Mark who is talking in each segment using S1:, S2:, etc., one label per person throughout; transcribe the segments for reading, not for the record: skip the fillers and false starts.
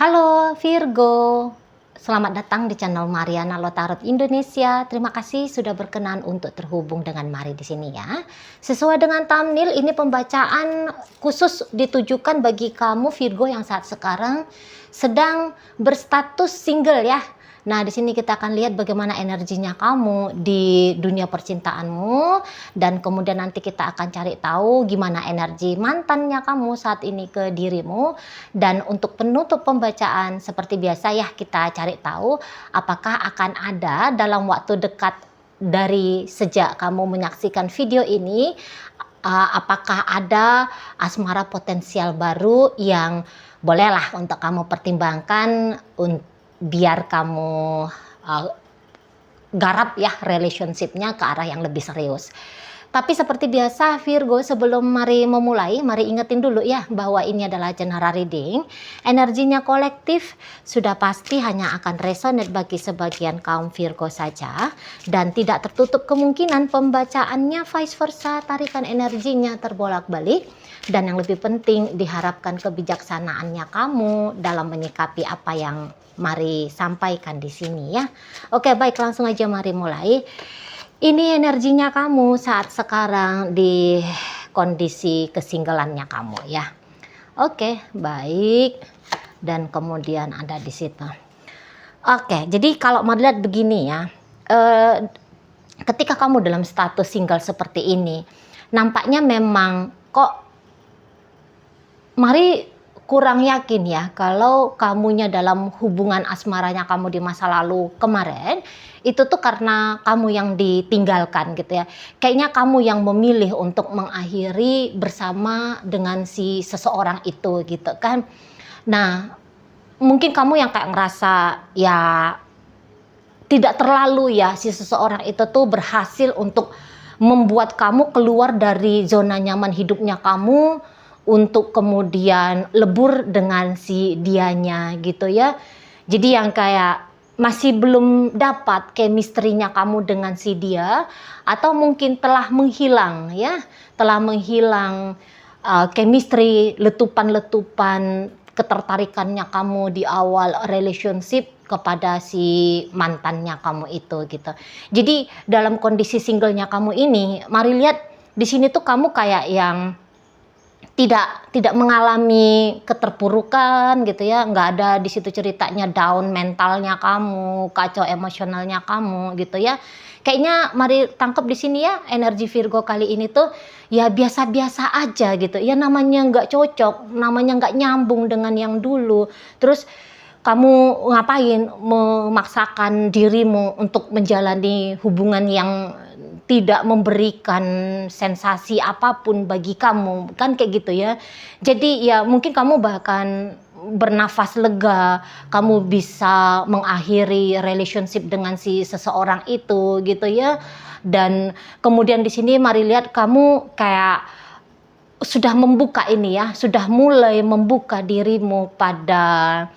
S1: Halo Virgo, selamat datang di channel Mariana Lotarot Indonesia. Terima kasih sudah berkenan untuk terhubung dengan Mari di sini ya. Sesuai dengan thumbnail, ini pembacaan khusus ditujukan bagi kamu Virgo yang saat sekarang sedang berstatus single ya. Nah, di sini kita akan lihat bagaimana energinya kamu di dunia percintaanmu, dan kemudian nanti kita akan cari tahu gimana energi mantannya kamu saat ini ke dirimu. Dan untuk penutup pembacaan seperti biasa ya, kita cari tahu apakah akan ada dalam waktu dekat dari sejak kamu menyaksikan video ini, apakah ada asmara potensial baru yang bolehlah untuk kamu pertimbangkan biar kamu garap ya relationship-nya ke arah yang lebih serius. Tapi seperti biasa Virgo, sebelum mari memulai, mari ingetin dulu ya bahwa ini adalah general reading. Energinya kolektif sudah pasti hanya akan resonate bagi sebagian kaum Virgo saja, dan tidak tertutup kemungkinan pembacaannya vice versa, tarikan energinya terbolak-balik. Dan yang lebih penting, diharapkan kebijaksanaannya kamu dalam menyikapi apa yang mari sampaikan di sini ya. Oke, baik, langsung aja mari mulai. Ini energinya kamu saat sekarang di kondisi kesinggelannya kamu ya. Oke, baik. Dan kemudian ada di situ. Oke, jadi kalau mau lihat begini ya, ketika kamu dalam status single seperti ini, nampaknya memang kok mari kurang yakin ya kalau kamunya dalam hubungan asmaranya kamu di masa lalu kemarin itu tuh karena kamu yang ditinggalkan gitu ya. Kayaknya kamu yang memilih untuk mengakhiri bersama dengan si seseorang itu gitu kan. Nah, mungkin kamu yang kayak ngerasa ya tidak terlalu ya si seseorang itu tuh berhasil untuk membuat kamu keluar dari zona nyaman hidupnya kamu untuk kemudian lebur dengan si dianya gitu ya. Jadi yang kayak masih belum dapat chemistry-nya kamu dengan si dia, atau mungkin telah menghilang ya, telah menghilang chemistry, letupan-letupan ketertarikannya kamu di awal relationship kepada si mantannya kamu itu gitu. Jadi dalam kondisi singlenya kamu ini, mari lihat di sini tuh kamu kayak yang tidak mengalami keterpurukan gitu ya, nggak ada di situ ceritanya down mentalnya kamu, kacau emosionalnya kamu gitu ya. Kayaknya mari tangkap di sini ya, energi Virgo kali ini tuh ya biasa-biasa aja gitu ya, namanya nggak cocok, namanya nggak nyambung dengan yang dulu. Terus kamu ngapain memaksakan dirimu untuk menjalani hubungan yang tidak memberikan sensasi apapun bagi kamu, kan kayak gitu ya. Jadi ya mungkin kamu bahkan bernafas lega, kamu bisa mengakhiri relationship dengan si seseorang itu gitu ya. Dan kemudian di sini mari lihat kamu kayak sudah membuka ini ya, sudah mulai membuka dirimu pada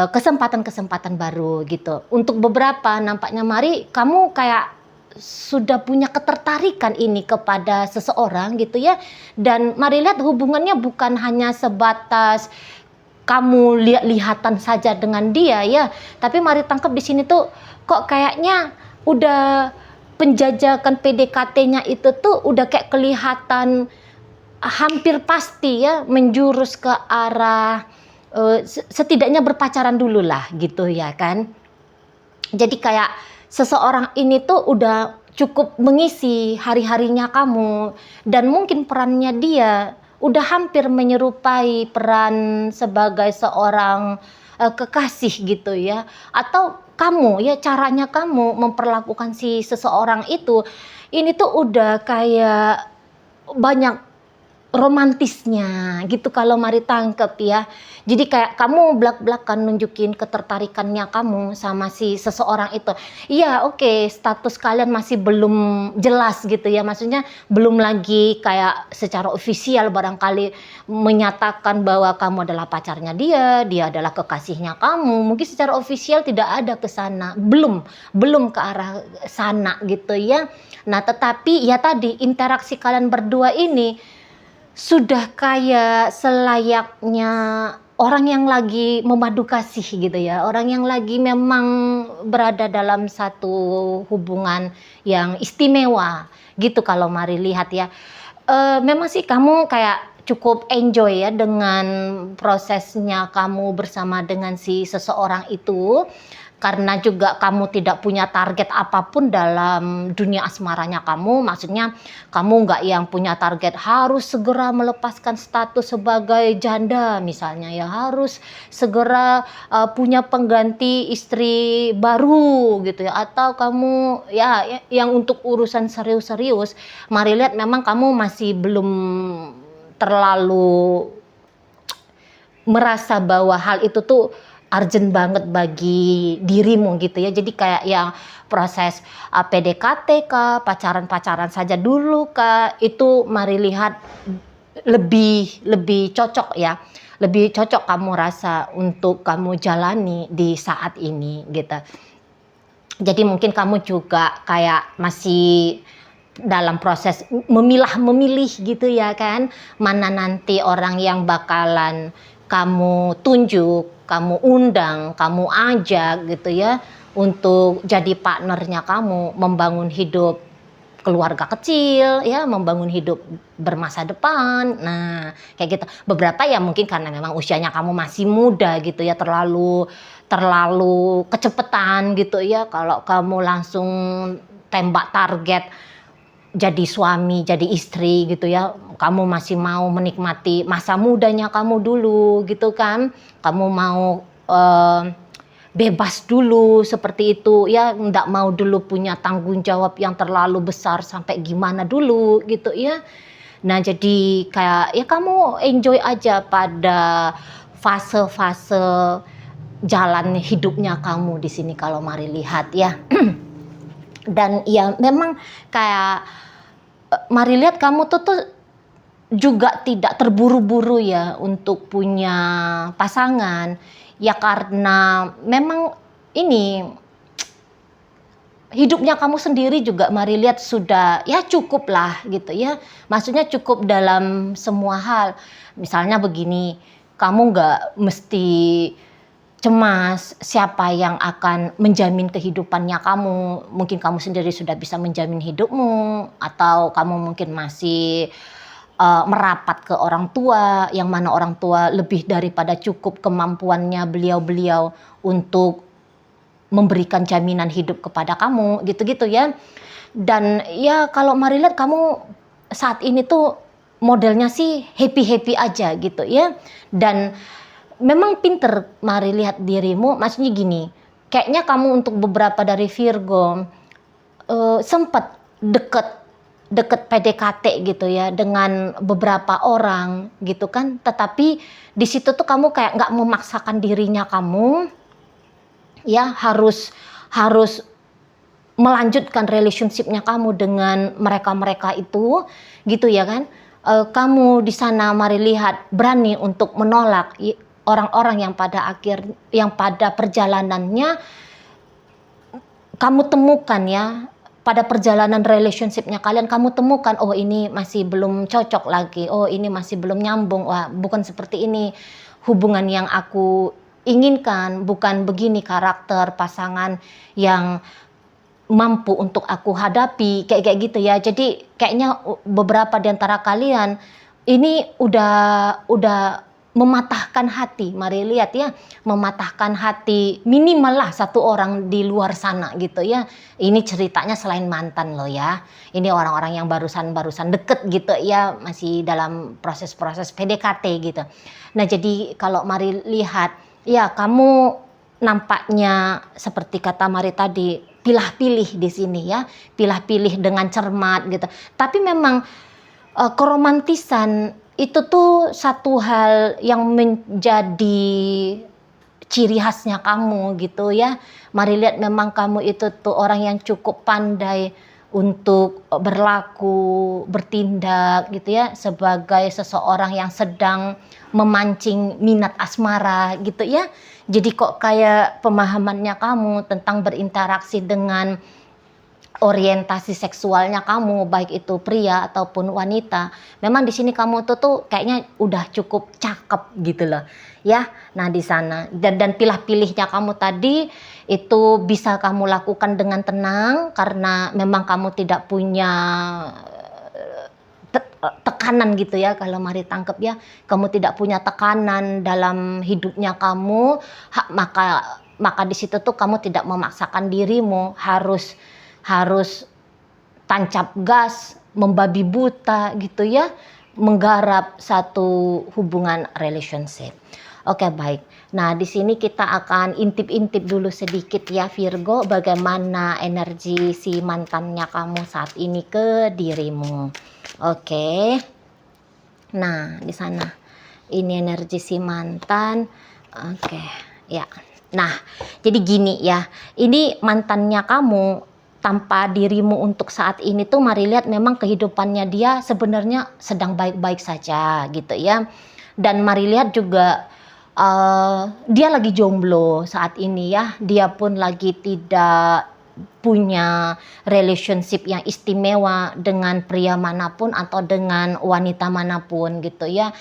S1: kesempatan-kesempatan baru gitu. Untuk beberapa nampaknya mari kamu kayak sudah punya ketertarikan ini kepada seseorang gitu ya. Dan mari lihat hubungannya bukan hanya sebatas kamu lihat-lihatan saja dengan dia ya, tapi mari tangkap di sini tuh kok kayaknya udah penjajakan PDKT-nya itu tuh udah kayak kelihatan hampir pasti ya menjurus ke arah setidaknya berpacaran dulu lah gitu ya kan. Jadi kayak seseorang ini tuh udah cukup mengisi hari-harinya kamu, dan mungkin perannya dia udah hampir menyerupai peran sebagai seorang kekasih gitu ya. Atau kamu ya, caranya kamu memperlakukan si seseorang itu ini tuh udah kayak banyak romantisnya gitu kalau mari tangkep ya. Jadi kayak kamu belak-belakan nunjukin ketertarikannya kamu sama si seseorang itu. Iya, oke, status kalian masih belum jelas gitu ya. Maksudnya belum lagi kayak secara ofisial barangkali menyatakan bahwa kamu adalah pacarnya dia adalah kekasihnya kamu. Mungkin secara ofisial tidak ada ke sana, belum ke arah sana gitu ya. Nah, tetapi ya tadi interaksi kalian berdua ini sudah kayak selayaknya orang yang lagi memadu kasih gitu ya, orang yang lagi memang berada dalam satu hubungan yang istimewa gitu kalau Mari lihat ya. Memang sih kamu kayak cukup enjoy ya dengan prosesnya kamu bersama dengan si seseorang itu, karena juga kamu tidak punya target apapun dalam dunia asmaranya kamu. Maksudnya kamu nggak yang punya target harus segera melepaskan status sebagai janda misalnya ya, harus segera punya pengganti istri baru gitu ya, atau kamu ya yang untuk urusan serius-serius. Mari lihat memang kamu masih belum terlalu merasa bahwa hal itu tuh urgent banget bagi dirimu gitu ya. Jadi kayak yang proses PDKT kah, pacaran-pacaran saja dulu kah, itu Mari lihat lebih cocok ya. Lebih cocok kamu rasa untuk kamu jalani di saat ini gitu. Jadi mungkin kamu juga kayak masih dalam proses memilih gitu ya kan, mana nanti orang yang bakalan kamu tunjuk, kamu undang, kamu ajak gitu ya untuk jadi partnernya kamu membangun hidup keluarga kecil ya, membangun hidup bermasa depan. Nah, kayak gitu. Beberapa ya mungkin karena memang usianya kamu masih muda gitu ya, terlalu kecepetan gitu ya kalau kamu langsung tembak target jadi suami, jadi istri gitu ya. Kamu masih mau menikmati masa mudanya kamu dulu gitu kan. Kamu mau bebas dulu seperti itu ya, nggak mau dulu punya tanggung jawab yang terlalu besar sampai gimana dulu gitu ya. Nah jadi kayak ya kamu enjoy aja pada fase-fase jalan hidupnya kamu di sini kalau Mari lihat ya. Dan ya memang kayak Mari lihat kamu tuh juga tidak terburu-buru ya untuk punya pasangan ya, karena memang ini hidupnya kamu sendiri juga Mari lihat sudah ya cukup lah gitu ya, maksudnya cukup dalam semua hal. Misalnya begini, kamu nggak mesti cemas siapa yang akan menjamin kehidupannya kamu. Mungkin kamu sendiri sudah bisa menjamin hidupmu, atau kamu mungkin masih merapat ke orang tua, yang mana orang tua lebih daripada cukup kemampuannya beliau-beliau untuk memberikan jaminan hidup kepada kamu gitu-gitu ya. Dan ya kalau Mari lihat kamu saat ini tuh modelnya sih happy-happy aja gitu ya. Dan memang pinter Mari lihat dirimu, maksudnya gini, kayaknya kamu untuk beberapa dari Virgo sempat deket PDKT gitu ya dengan beberapa orang gitu kan, tetapi di situ tuh kamu kayak nggak memaksakan dirinya kamu ya harus melanjutkan relationshipnya kamu dengan mereka itu gitu ya kan. Kamu di sana Mari lihat berani untuk menolak orang-orang yang pada perjalanannya kamu temukan ya, pada perjalanan relationshipnya kalian kamu temukan, oh ini masih belum cocok lagi, oh ini masih belum nyambung, wah bukan seperti ini hubungan yang aku inginkan, bukan begini karakter pasangan yang mampu untuk aku hadapi, kayak gitu ya. Jadi kayaknya beberapa di antara kalian ini udah mematahkan hati, Mari lihat ya, mematahkan hati minimal lah satu orang di luar sana gitu ya. Ini ceritanya selain mantan loh ya, ini orang-orang yang barusan deket gitu ya, masih dalam proses-proses PDKT gitu. Nah jadi kalau Mari lihat ya, kamu nampaknya seperti kata Mari tadi, pilah-pilih di sini ya, pilah-pilih dengan cermat gitu. Tapi memang keromantisan itu tuh satu hal yang menjadi ciri khasnya kamu gitu ya. Mari lihat memang kamu itu tuh orang yang cukup pandai untuk berlaku, bertindak gitu ya, sebagai seseorang yang sedang memancing minat asmara gitu ya. Jadi kok kayak pemahamannya kamu tentang berinteraksi dengan orientasi seksualnya kamu, baik itu pria ataupun wanita, memang di sini kamu tuh kayaknya udah cukup cakep gitu loh, ya. Nah di sana dan pilih-pilihnya kamu tadi itu bisa kamu lakukan dengan tenang karena memang kamu tidak punya tekanan gitu ya, kalau mari tangkep ya, kamu tidak punya tekanan dalam hidupnya kamu, maka di situ tuh kamu tidak memaksakan dirimu harus tancap gas, membabi buta gitu ya, menggarap satu hubungan relationship. Oke, baik. Nah, di sini kita akan intip-intip dulu sedikit ya Virgo, bagaimana energi si mantannya kamu saat ini ke dirimu. Oke. Nah, di sana. Ini energi si mantan. Oke, ya. Nah, jadi gini ya. Ini mantannya kamu tanpa dirimu untuk saat ini tuh mari lihat memang kehidupannya dia sebenarnya sedang baik-baik saja gitu ya. Dan mari lihat juga dia lagi jomblo saat ini ya. Dia pun lagi tidak punya relationship yang istimewa dengan pria manapun atau dengan wanita manapun gitu ya.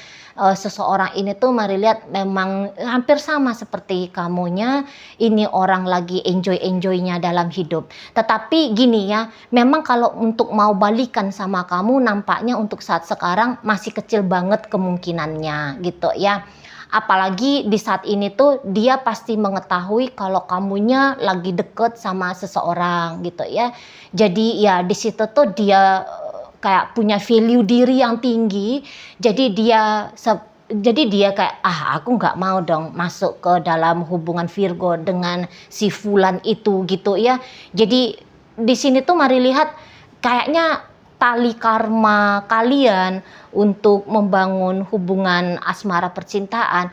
S1: Seseorang ini tuh mari lihat memang hampir sama seperti kamunya, ini orang lagi enjoy-enjoynya dalam hidup. Tetapi gini ya, memang kalau untuk mau balikan sama kamu nampaknya untuk saat sekarang masih kecil banget kemungkinannya gitu ya. Apalagi di saat ini tuh dia pasti mengetahui kalau kamunya lagi deket sama seseorang gitu ya. Jadi ya di situ tuh dia kayak punya value diri yang tinggi. Jadi dia kayak aku nggak mau dong masuk ke dalam hubungan Virgo dengan si Fulan itu gitu ya. Jadi di sini tuh mari lihat kayaknya tali karma kalian untuk membangun hubungan asmara percintaan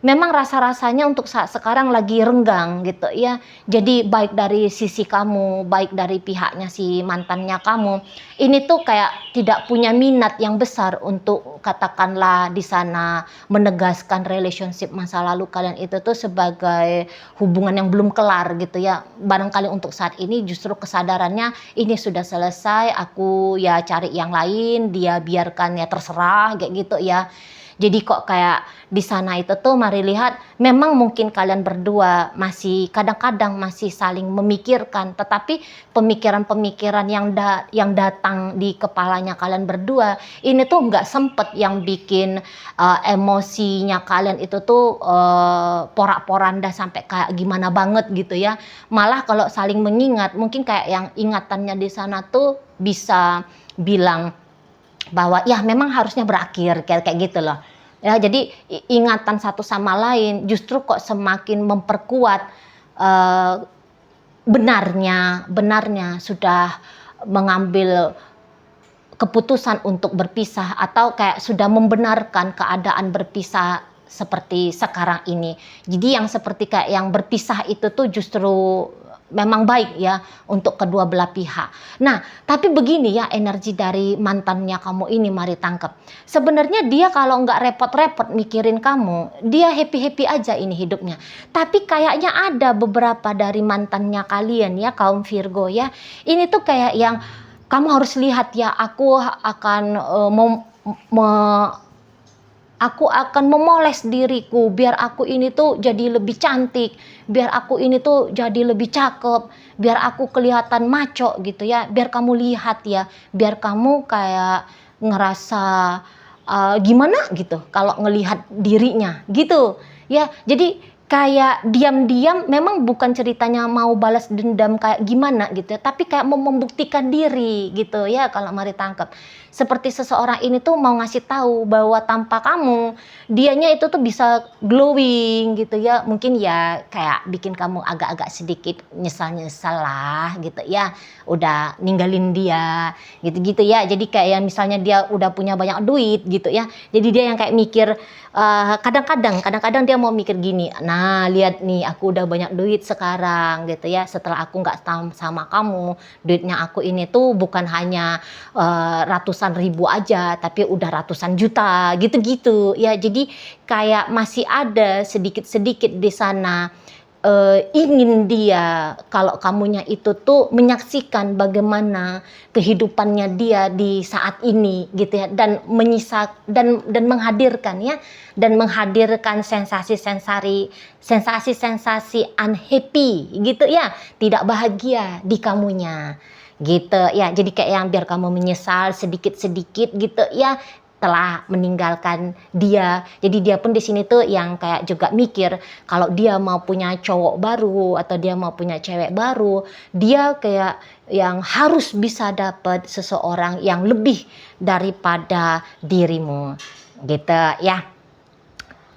S1: memang rasa-rasanya untuk saat sekarang lagi renggang gitu ya. Jadi baik dari sisi kamu, baik dari pihaknya si mantannya kamu, ini tuh kayak tidak punya minat yang besar untuk katakanlah di sana menegaskan relationship masa lalu kalian itu tuh sebagai hubungan yang belum kelar gitu ya. Barangkali untuk saat ini justru kesadarannya ini sudah selesai, aku ya cari yang lain, dia biarkan ya terserah kayak gitu ya. Jadi kok kayak di sana itu tuh mari lihat memang mungkin kalian berdua masih kadang-kadang masih saling memikirkan, tetapi pemikiran-pemikiran yang datang di kepalanya kalian berdua ini tuh nggak sempet yang bikin emosinya kalian itu tuh porak-poranda sampai kayak gimana banget gitu ya. Malah kalau saling mengingat mungkin kayak yang ingatannya di sana tuh bisa bilang bahwa ya memang harusnya berakhir kayak gitu loh ya. Jadi ingatan satu sama lain justru kok semakin memperkuat benarnya sudah mengambil keputusan untuk berpisah atau kayak sudah membenarkan keadaan berpisah seperti sekarang ini. Jadi yang seperti kayak yang berpisah itu tuh justru memang baik ya untuk kedua belah pihak. Nah, tapi begini ya energi dari mantannya kamu ini mari tangkap. Sebenarnya dia kalau nggak repot-repot mikirin kamu, dia happy-happy aja ini hidupnya. Tapi kayaknya ada beberapa dari mantannya kalian ya kaum Virgo ya. Ini tuh kayak yang kamu harus lihat ya, aku akan memoles diriku biar aku ini tuh jadi lebih cantik, biar aku ini tuh jadi lebih cakep, biar aku kelihatan maco gitu ya, biar kamu lihat ya, biar kamu kayak ngerasa gimana gitu kalau ngelihat dirinya gitu ya. Jadi kayak diam-diam memang bukan ceritanya mau balas dendam kayak gimana gitu ya, tapi kayak mau membuktikan diri gitu ya kalau mari tangkap. Seperti seseorang ini tuh mau ngasih tahu bahwa tanpa kamu dianya itu tuh bisa glowing gitu ya. Mungkin ya kayak bikin kamu agak-agak sedikit nyesal-nyesal lah gitu ya. Udah ninggalin dia gitu-gitu ya. Jadi kayak misalnya dia udah punya banyak duit gitu ya. Jadi dia yang kayak mikir kadang-kadang dia mau mikir gini, nah lihat nih aku udah banyak duit sekarang gitu ya, setelah aku nggak sama kamu, duitnya aku ini tuh bukan hanya ratusan ribu aja, tapi udah ratusan juta gitu-gitu ya. Jadi kayak masih ada sedikit-sedikit di sana ingin dia kalau kamunya itu tuh menyaksikan bagaimana kehidupannya dia di saat ini gitu ya, dan menghadirkan ya, dan menghadirkan sensasi-sensasi unhappy gitu ya, tidak bahagia di kamunya gitu ya. Jadi kayak yang biar kamu menyesal sedikit-sedikit gitu ya, telah meninggalkan dia. Jadi dia pun di sini tuh yang kayak juga mikir kalau dia mau punya cowok baru atau dia mau punya cewek baru, dia kayak yang harus bisa dapat seseorang yang lebih daripada dirimu gitu ya.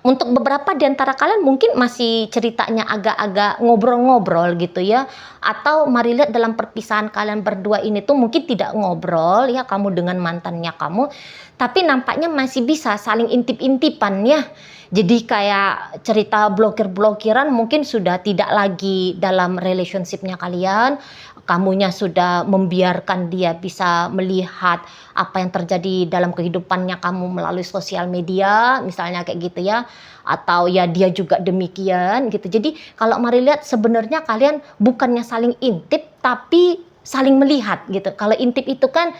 S1: Untuk beberapa di antara kalian mungkin masih ceritanya agak-agak ngobrol-ngobrol gitu ya. Atau mari lihat dalam perpisahan kalian berdua ini tuh mungkin tidak ngobrol ya, kamu dengan mantannya kamu. Tapi nampaknya masih bisa saling intip-intipan ya. Jadi kayak cerita blokir-blokiran mungkin sudah tidak lagi dalam relationshipnya kalian. Kamunya sudah membiarkan dia bisa melihat apa yang terjadi dalam kehidupannya kamu melalui sosial media, misalnya kayak gitu ya. Atau ya dia juga demikian gitu. Jadi kalau mari lihat sebenarnya kalian bukannya saling intip tapi saling melihat gitu. Kalau intip itu kan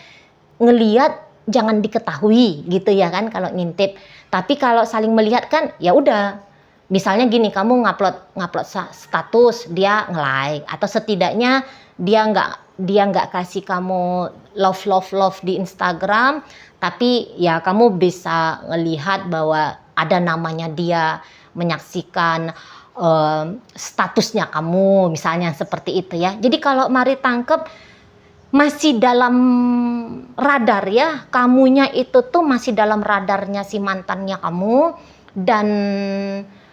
S1: ngelihat jangan diketahui gitu ya kan kalau ngintip. Tapi kalau saling melihat kan ya udah. Misalnya gini, kamu ngupload status, dia nge-like atau setidaknya dia nggak kasih kamu love di Instagram, tapi ya kamu bisa ngelihat bahwa ada namanya dia, menyaksikan statusnya kamu, misalnya seperti itu ya. Jadi kalau mari tangkep masih dalam radar ya, kamunya itu tuh masih dalam radarnya si mantannya kamu, dan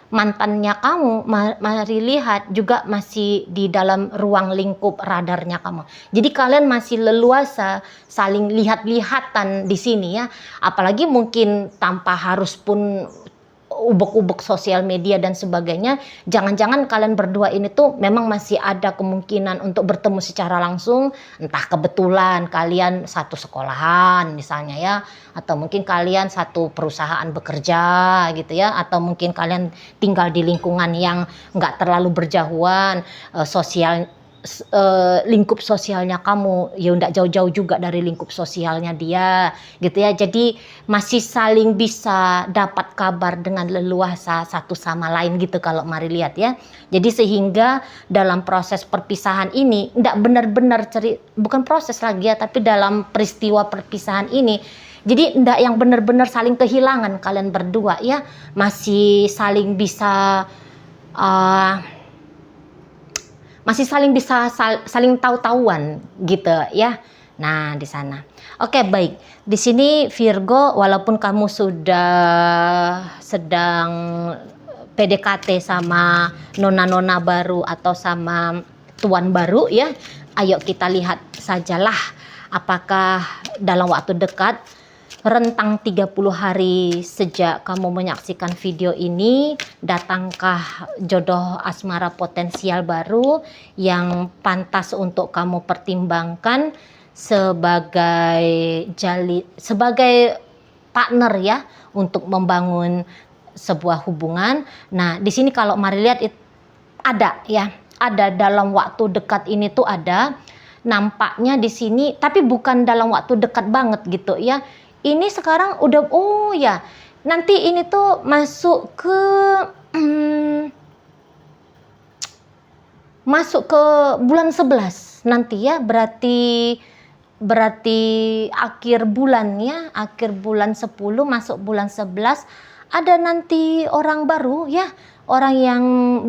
S1: mantannya kamu mari lihat juga masih di dalam ruang lingkup radarnya kamu. Jadi kalian masih leluasa saling lihat-lihatan di sini ya. Apalagi mungkin tanpa harus pun ubek-ubek sosial media dan sebagainya. Jangan-jangan kalian berdua ini tuh memang masih ada kemungkinan untuk bertemu secara langsung, entah kebetulan kalian satu sekolahan misalnya ya, atau mungkin kalian satu perusahaan bekerja gitu ya, atau mungkin kalian tinggal di lingkungan yang nggak terlalu berjauhan, lingkup sosialnya kamu ya nggak jauh-jauh juga dari lingkup sosialnya dia gitu ya. Jadi masih saling bisa dapat kabar dengan leluasa satu sama lain gitu kalau mari lihat ya. Jadi sehingga dalam proses perpisahan ini nggak benar-benar bukan proses lagi ya, tapi dalam peristiwa perpisahan ini jadi ndak yang benar-benar saling kehilangan kalian berdua ya, masih saling bisa saling tahu-tahuan gitu ya. Nah, di sana. Oke, baik. Di sini Virgo, walaupun kamu sudah sedang PDKT sama nona-nona baru atau sama tuan baru ya, ayo kita lihat sajalah apakah dalam waktu dekat, rentang 30 hari sejak kamu menyaksikan video ini, datangkah jodoh asmara potensial baru yang pantas untuk kamu pertimbangkan sebagai partner ya untuk membangun sebuah hubungan. Nah, di sini kalau mari lihat ada ya, ada dalam waktu dekat ini tuh ada nampaknya di sini, tapi bukan dalam waktu dekat banget gitu ya. Ini sekarang udah, oh ya, nanti ini tuh masuk ke bulan 11 nanti ya, berarti akhir bulan ya, akhir bulan 10 masuk bulan 11 ada nanti orang baru ya, orang yang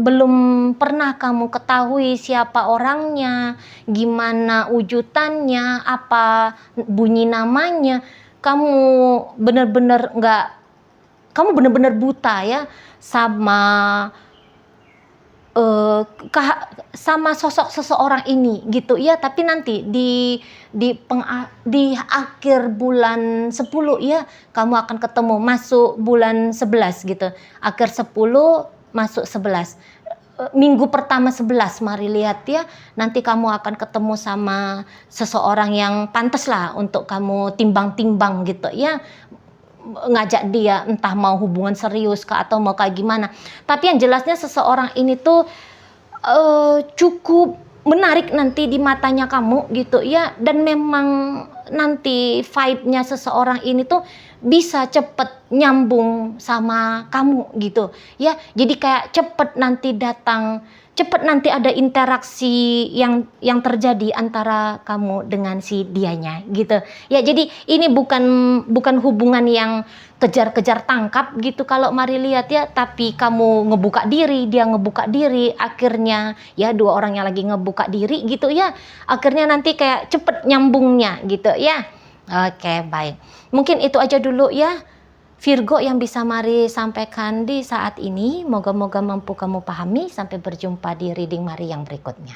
S1: belum pernah kamu ketahui siapa orangnya, gimana wujudannya, apa bunyi namanya. Kamu benar-benar buta ya sama sosok seseorang ini gitu ya. Tapi nanti di akhir bulan 10 ya kamu akan ketemu, masuk bulan 11 gitu, akhir 10 masuk 11, minggu pertama 11 mari lihat ya, nanti kamu akan ketemu sama seseorang yang pantas lah untuk kamu timbang-timbang gitu ya, ngajak dia entah mau hubungan serius kah atau mau kayak gimana. Tapi yang jelasnya seseorang ini tuh cukup menarik nanti di matanya kamu gitu ya, dan memang nanti vibe-nya seseorang ini tuh bisa cepet nyambung sama kamu gitu ya. Jadi kayak cepet nanti datang, cepet nanti ada interaksi yang terjadi antara kamu dengan si dianya gitu ya. Jadi ini bukan hubungan yang kejar-kejar tangkap gitu kalau Mari lihat ya, tapi kamu ngebuka diri, dia ngebuka diri, akhirnya ya dua orang yang lagi ngebuka diri gitu ya, akhirnya nanti kayak cepet nyambungnya gitu ya. Oke, baik, mungkin itu aja dulu ya Virgo yang bisa Mari sampaikan di saat ini. Moga-moga mampu kamu pahami. Sampai berjumpa di reading Mari yang berikutnya.